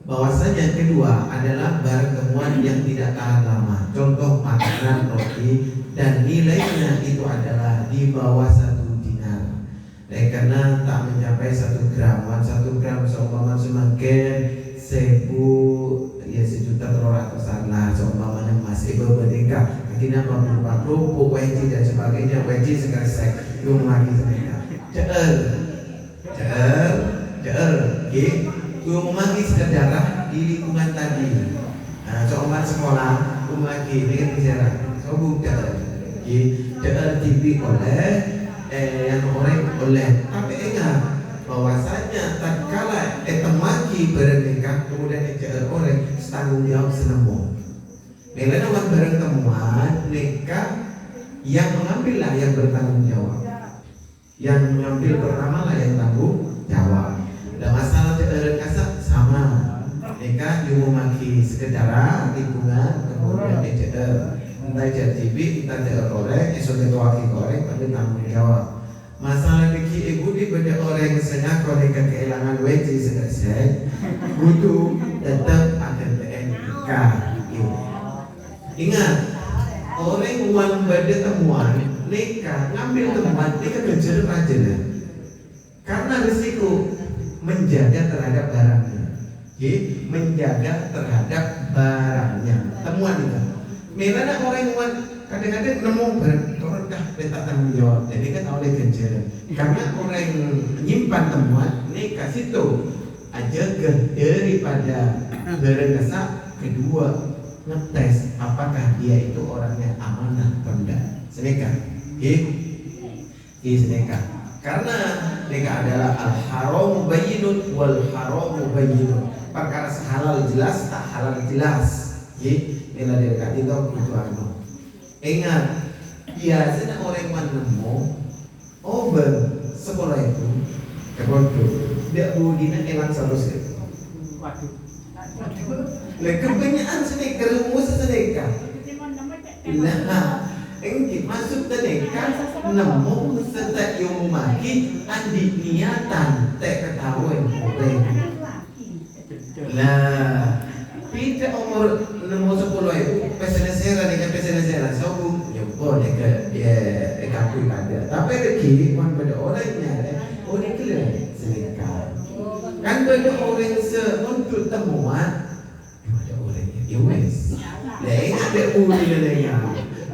S1: bahwasanya kedua adalah barang temuan yang tidak tahan lama. Contoh makanan roti dan nilainya itu adalah di bawah 1 dinar. Karena tak mencapai 1 gram. 1 gram seumpama semakin 1.000 ya 1.300.000 lah seumpamanya masih berbeda. Akhirnya berupa kerupuk, weci dan sebagainya. Weci sekarang saya lagi sebenarnya. Memagi sekedar di lingkungan tadi. Seorang sekolah memagi dengan bicara. Bukan. Diberi oleh yang orang oleh. Tapi ingat bahwasanya tatkala temaki bernikah kemudian orang tanggung jawab senemu. Bila nama barang temuan nikah yang mengambillah yang bertanggung jawab. Yang mengambil pertama lah yang tanggung jawab. Dan masalah kasar sama. Nikah diumumaki sekedar lingkungan kemudian entah jadi entah orang esok wakil goreng pada tanggung jawab. Masalah diki ibu di pada orang senyak koreka kehilangan wajib selesai butuh tetap akan nikah. Ingat orang uang pada temuan nikah ngambil temuan nikah kejar aja deh. Karena risiko menjaga terhadap barangnya, menjaga terhadap barangnya. Temuan itu. Memang orang uang kadang-kadang nemu barang orang dah minta tanggung jawab. Jadi kan oleh kejar. Karena orang menyimpan temuan nikah situ aja daripada barang kesak. Kedua ngetes apakah dia itu orangnya amanah atau enggak. Seneka. Seneka. Karena nikah adalah al-haram bayyinun wal haram bayyinun. Perkara halal jelas, tak halal jelas. Bila dekat itu anu. Ingat, biasanya orang menemu sekolah itu kebodoh. Dia budina elang salus itu.
S3: Waduh.
S1: Kebanyakan seneka rumus seneka. Engkit masuk teneka nemu setiap yang maki andi niatan tak ketahuan orang. Lah, tidak umur nemu 10.000 pesenesera dengan pesenesera sobung ya boleh ke dia kampung ada. Tapi lagi wan pada orangnya orang kira seneka. Kan pada orang untuk temuan ada orangnya, ya wes. Ada uli lagi.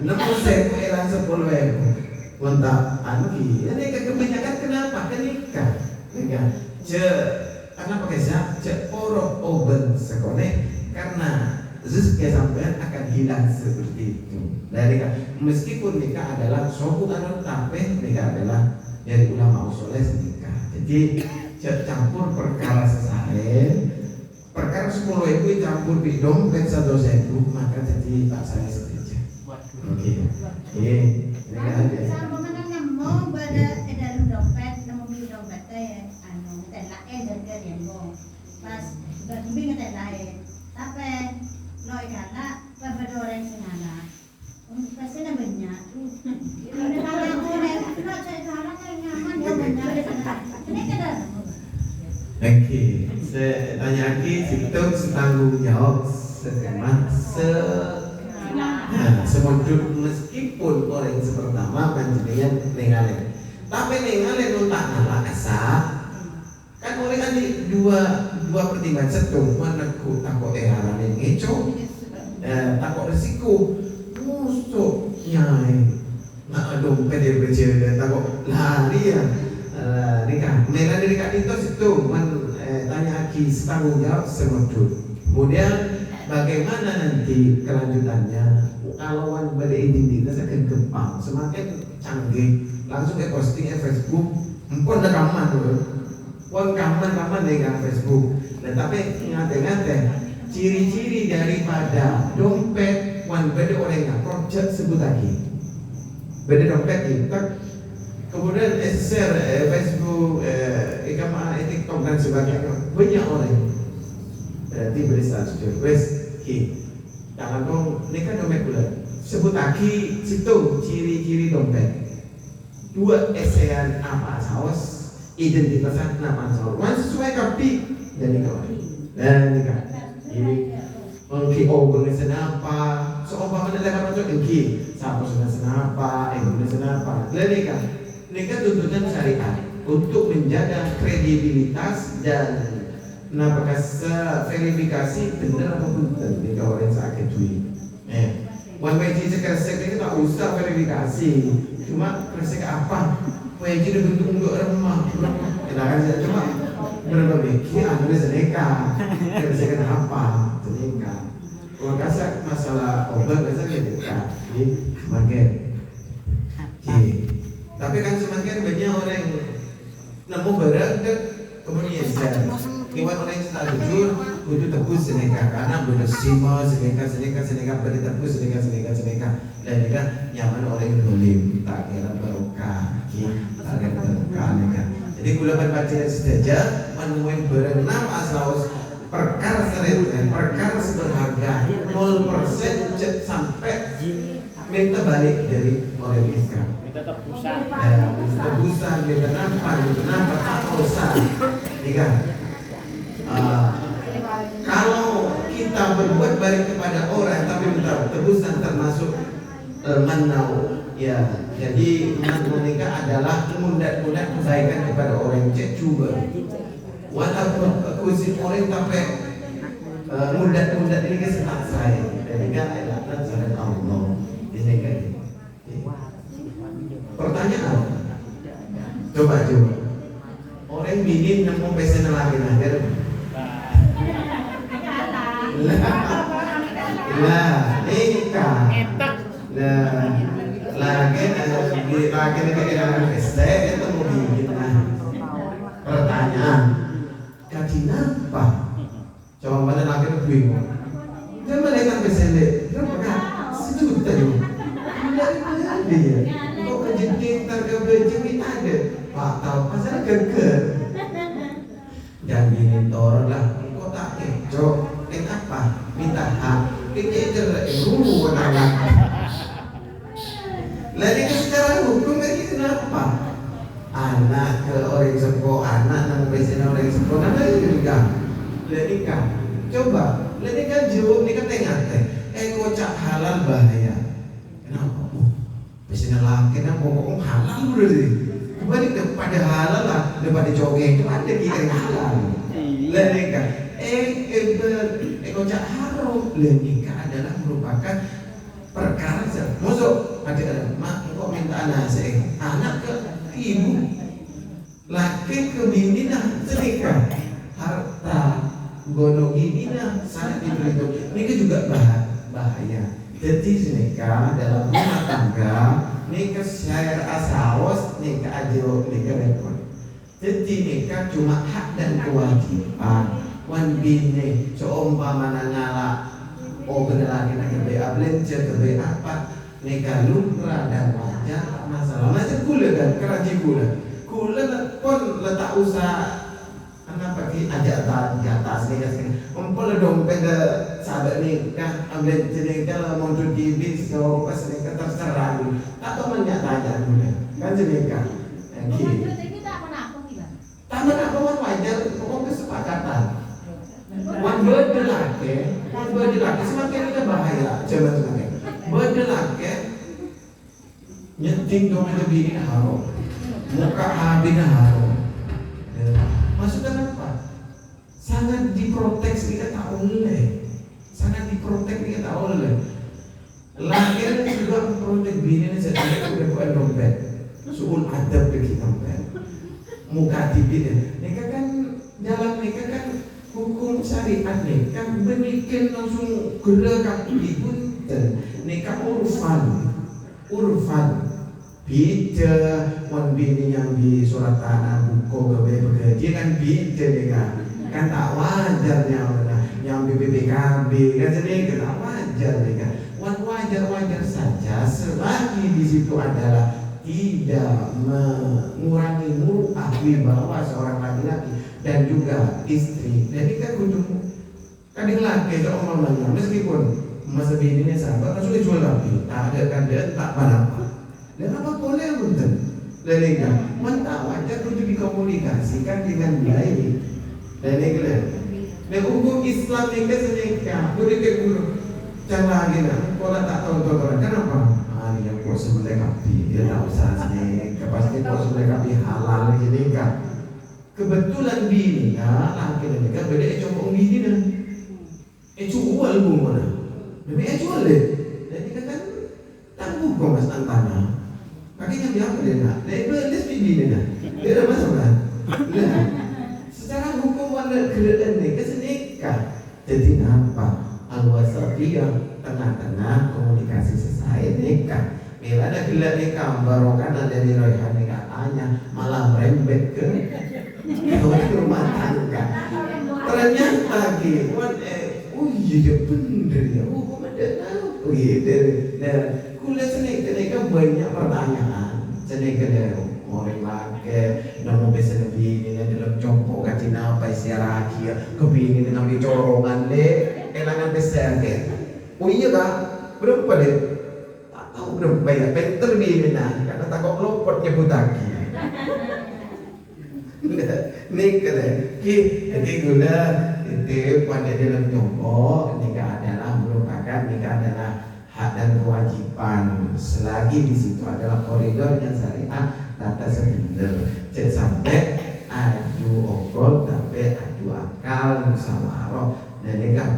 S1: Nemu sepo elang 10.000. Kontak ini kebanyakan kenapa? Kenikah. Nikah. Kenapa kisah? Orang oben sekone karena rezeki sampean akan hilang seperti itu. Dari meskipun nikah adalah suatu anu tapi nikah adalah dari ulama usulnya nikah. Jadi campur perkara sesaren, perkara 10.000 campur di dompet 1.000 maka jadi tak saya setuju. Oke.
S2: Sama mana nemu pada dalam dompet, nemu beli dompet ya, anu telah dari yang go. Pas berbingung lain, tapi lo ikana berbeda orang senana. Pasti namanya. Kalau aku lo cara kan nyaman ya banyak. Ini kada.
S1: Oke, saya tanya lagi, situ setanggung jawab skema semudut meskipun orang sepertama panjenengan nengalen. Tapi nengalen nuntak nala asa. Kan orang kan dua pertimbangan setung mana ku takut eharan yang ngeco, takut risiko, musuh nyai, nak dompet dia bercerita takut lari ya. Nikah, mereka nikah itu tanya lagi setanggung jawab semudut. Kemudian bagaimana nanti kelanjutannya? Kalau wan pada identitas akan gempang, semakin canggih, langsung posting Facebook, empon rekaman tuh, wan kaman dengan Facebook. Tapi ngate-ngate, ciri-ciri daripada dompet wan pada orang yang project sebut lagi, beda dompet itu. Kemudian share Facebook, TikTok dan sebagainya banyak orang. Berarti berita sudah jangan dong, ini kan dompet bulan. Sebut lagi situ ciri-ciri dompet. 2 esean apa saus, identitasan nama saus. Man sesuai kapi jadi kawan. Dan nikah. Ini mungkin obeng senapa, seumpama ada macam ini. Siapa sudah senapa, sudah senapa. Nikah. Nikah tuntutan syariat untuk menjaga kredibilitas dan apakah verifikasi benar atau bukan nikah orang sakit duit. Wan wajib sekresek ini tak usah verifikasi, cuma kresek apa? Wajib bentuk untuk remah. Kenapa saya cuma berbagai anu seneka, kresek apa? Seneka. Kalau kasar masalah obat kasar seneka, semakin. Tapi kan semakin banyak orang nemu barang dan kemudian share. Iwan orang yang tak jujur, butuh tebus seneka karena butuh sima seneka beri tebus seneka dan juga nyaman orang yang dolim tak kira barokah, tak kira barokah neka. Jadi gula berbaca saja menemukan barang 6 aslaus perkara seren, perkara seberharga 0% sampai minta balik dari orang Islam. Tebusan, minta nampak, tak usah. Tiga. Kalau kita berbuat baik kepada orang tapi minta tebusan termasuk menau ya. Jadi menikah adalah mudah-mudah kebaikan kepada orang cek juga. Walaupun kusin orang tapi mudah-mudah ini kesenang saya. Jadi kan elakkan saran Allah. Ini kan. Pertanyaan. Coba. Orang bini nemu pesen lagi nager. Lah, nikah. Lagi dengan pesta itu mau bikin pertanyaan. Kaji apa? Coba mana lagi bingung. Dia mereka pesele, berapa? Sejuta juga. Dari dia. Kok kejadian terkejut ada? Pak tahu pasal geger. Jangan bini torong lah. Kok tak cok? Apa? Minta hak. Kejejer rulu anak. Lalu secara hukum ini kenapa? Anak ke orang sepuh, anak nang presiden orang sepuh, anak itu juga. Lalu kan, coba, lalu kan jauh, ini kan tengah teh. Kocak halal bahaya. Kenapa? Presiden laki kan pokoknya halal berarti. Kembali kepada halal lah, daripada cowok itu ada kira halal. Le nikah. Kocak haram. Le nikah adalah merupakan perkara masuk ada mak kok minta anak anak ke ibu laki ke bini nah senikah harta gonong ini nah sangat diperhitungkan. Ini juga bahaya. Jadi nikah dalam rumah tangga nikah syair asawas nikah ajo nikah repot. Jadi nikah cuma hak dan kewajiban. Wan bini seumpama ngala bener lagi nak kerja belanja kerja apa nikah lumrah dan wajar tak masalah. Macam gula kan keraji gula pun letak usaha anak pagi ajak di atas nikah sini umpul dompet sahabat nikah ambil nikah lah mau cuci bis so pas nikah terserah dulu atau menyatakan dulu kan nikah gini tak apa wajar pokok kesepakatan. Wan berdelake semakin kita bahaya coba semakin berdelake nyeting dong itu bini haram muka habis haram. Maksudnya apa? Sangat diproteksi kita tak oleh lahir juga protek bini ini saya udah buat dompet suul adab bagi dompet muka tibin nikah kan dalam nikah kan hukum syariat nikah bernikin langsung gerak ibu nikah urfan bida wan bini yang di surat tanah buko bekerja kan bida nikah kan tak wajarnya yang BPKB kan jadi tak wajar nikah wan wajar saja selagi di situ adalah tidak mengurangi muruah wibawa seorang laki-laki dan juga istri. Jadi kan kudu kadang laki seumpamanya meskipun masa bini ini sahabat kan sudah jual lagi tak ada kandang tak apa dan apa boleh betul lelega mantap wajar kudu dikomunikasikan dengan baik lelega dan hukum Islam ini senikah kudu ke guru jangan lagi nak kalau tak tahu kenapa yang kau sebelah kapi dia tak usah sini pasti kau sebelah kapi halal ini kan kebetulan bini laki dan kan beda coba bini dah jual mana lebih jual deh jadi kan tangguh kau mas antara kakinya biar dia nak dia bini dah dia ada masalah secara hukum wala kerajaan ni kesenikah jadi apa al-wasatiyah tengah-tengah komunikasi selesai nikah. Bila ada gila nikah barokan ada di royhan nikah tanya malah merembet ke rumah tangga. Ternyata iya bener ya. Kok ada tahu? Dari kuliah nikah banyak pertanyaan. Senikah orang laki namun bisa lebih ini dalam compok kacin apa isiara kia kepingin dengan dicorongan deh elangan besar deh. Oh iya kak, berapa deh? Tak tahu berapa ya, penter bina karena takut lopot nyebut lagi. Nikah deh, jadi gula itu pada dalam compok nikah adalah merupakan nikah adalah hak dan kewajiban selagi di situ adalah koridornya syariat tata sebenar. Jangan sampai adu okol tapi adu akal musyawarah dan nikah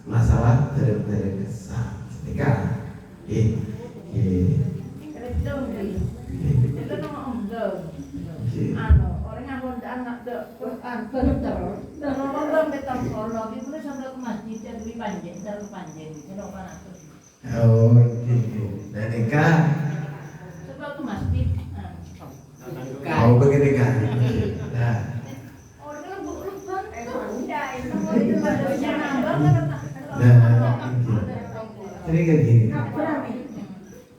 S1: masalah terkesan nikah
S2: orang yang anak Quran betul dan orang betul kalau itu sampai ke masjid dan lebih panjang kalau mana tuh
S1: dan nikah
S2: sebab ke masjid
S1: begini kan nah
S2: orang lupa ya itu nambah
S1: jadi kayak gini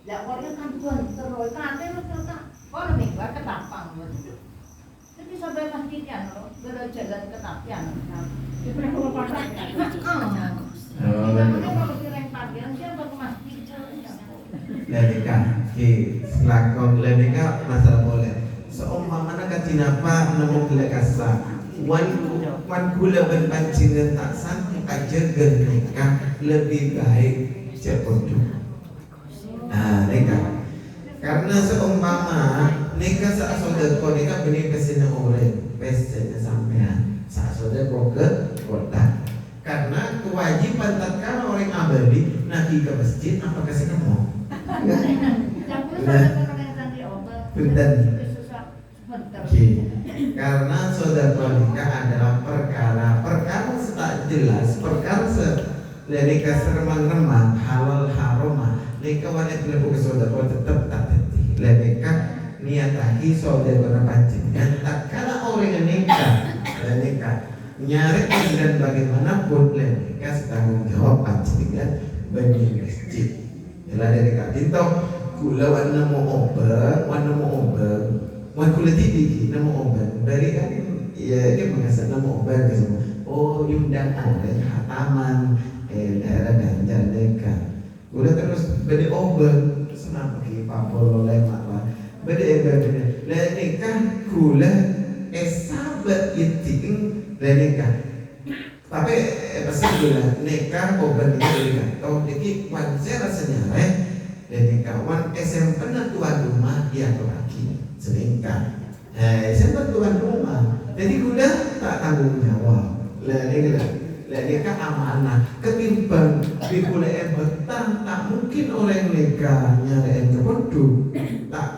S2: ya orang kan terus nanti lu orang nih gua ketampang tapi sampai masjid kan lo berjalan ke tapian di pernah pasar kalau kira pagi siapa ke masjid
S1: Ledeka, selakon ledeka masalah boleh. Seumpamana katinapa namo kelekasa, wan gula berpancing tak sanggup aja gernika lebih baik cepodo. Nah, neka. Karena seumpama neka saat saudara neka benih pesena oleh pesena sampean. Saat saudara Kapan tatkala orang abadi nagi ke masjid apakah saya mau? Enggak. Benar. Oke. Karena saudara nikah adalah perkara tak jelas, perkara nikah seremang-remang, halal haromah. Nikah wanita lebu ke saudara tetap tak hati. Nikah niat lagi saudara panjenengan. Tatkala orang yang nikah nyari dan bagaimanapun nikah setanggung jawab panjenengan bagi masjid. Yalah dari kadito kula wan nemu obat, wan kula tidi nemu obat. Dari kan ya dia mengasah nemu obat ke semua. Oh yundang ada hataman daerah Ganjar nikah. Kula terus beli obat senang pakai papol lemak lah. Beli obat nikah kula sahabat yeting nikah. Tapi pesan gula nikah obat nikah. Tahu dikit wan saya rasanya dan kawan SMP tuan rumah dia lagi selingkah. SMP tuan rumah. Jadi kuda tak tanggung jawab. Nikah amanah. Ketimbang dikule betang tak mungkin orang nikah nyari kepodo. Tak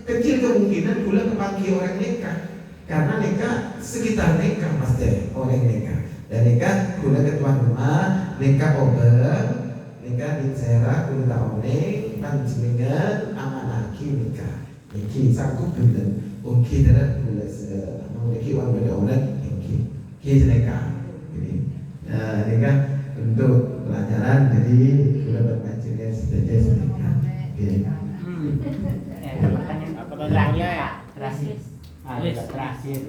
S1: kecil kemungkinan gula kepanggil orang nikah. Karena nikah sekitar nikah pasti orang nikah. Dan nikah gula ke tuan rumah, nikah obat, nikah di serak gula tahunnya, panjenengan amanaki nikah. Niki sanggup bener, mungkin ada gula niki uang beda orang, niki nikah. Jadi nikah untuk pelajaran, jadi gula berpanjenengan sedaja nikah.
S3: Pertanyaan terakhir. Terakhir.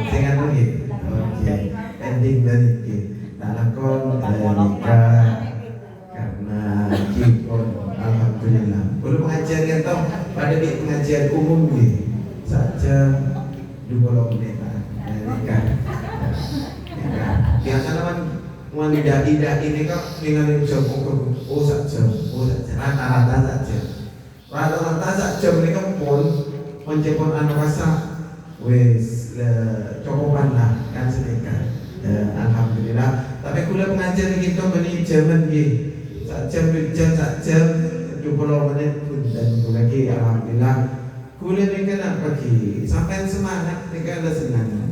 S1: Dengan lagi, ending dari talakon nikah karena kipon alhamdulillah. Belum pengajian kan toh pada di pengajian umum saja 20 menit nikah. Biasa kan wanita ini kok dengan jam ukur saja rata-rata saja mereka pun menjemput anak rasa wes cokokan lah kan sedekah. Alhamdulillah. Tapi kula pengajian kita beli jaman jam 20 menit pun dan lagi alhamdulillah. Kula ni kan pagi sampai semangat mereka ada senang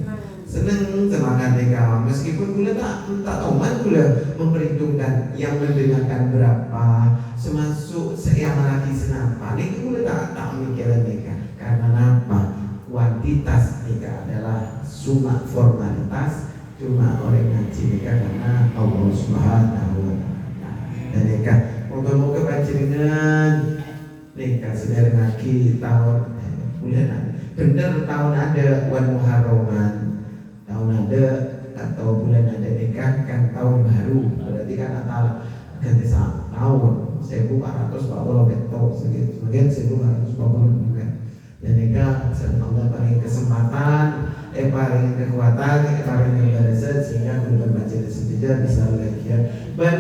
S1: semangat nikah meskipun kula tak tahu kula memperhitungkan yang mendengarkan berapa semasuk yang lagi senapa ini kula tak mikirin nikah karena apa kuantitas nikah adalah cuma formalitas cuma orang ngaji nikah karena Allah Subhanahu wa Ta'ala dan nikah moga-moga panjenengan nikah sedang lagi tahun bulan bener tahun ada wan Muharraman tahun ada atau bulan ada nikah kan tahun baru berarti kan Natal ganti tahun 1440 betul sebagian 1440 juga dan nikah Allah paling kesempatan paling kekuatan paling keberanian sehingga kita baca setuju bisa lagi dan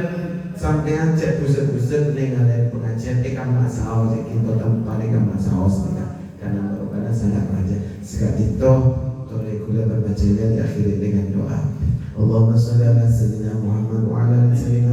S1: sampai cek buset-buset dengan pengajian kamu masalah kita tempat kamu masalah karena merupakan sangat raja sekali itu oleh kula berbacanya diakhiri dengan doa Allahumma shalli ala sayyidina Muhammad wa ala ali sayyidina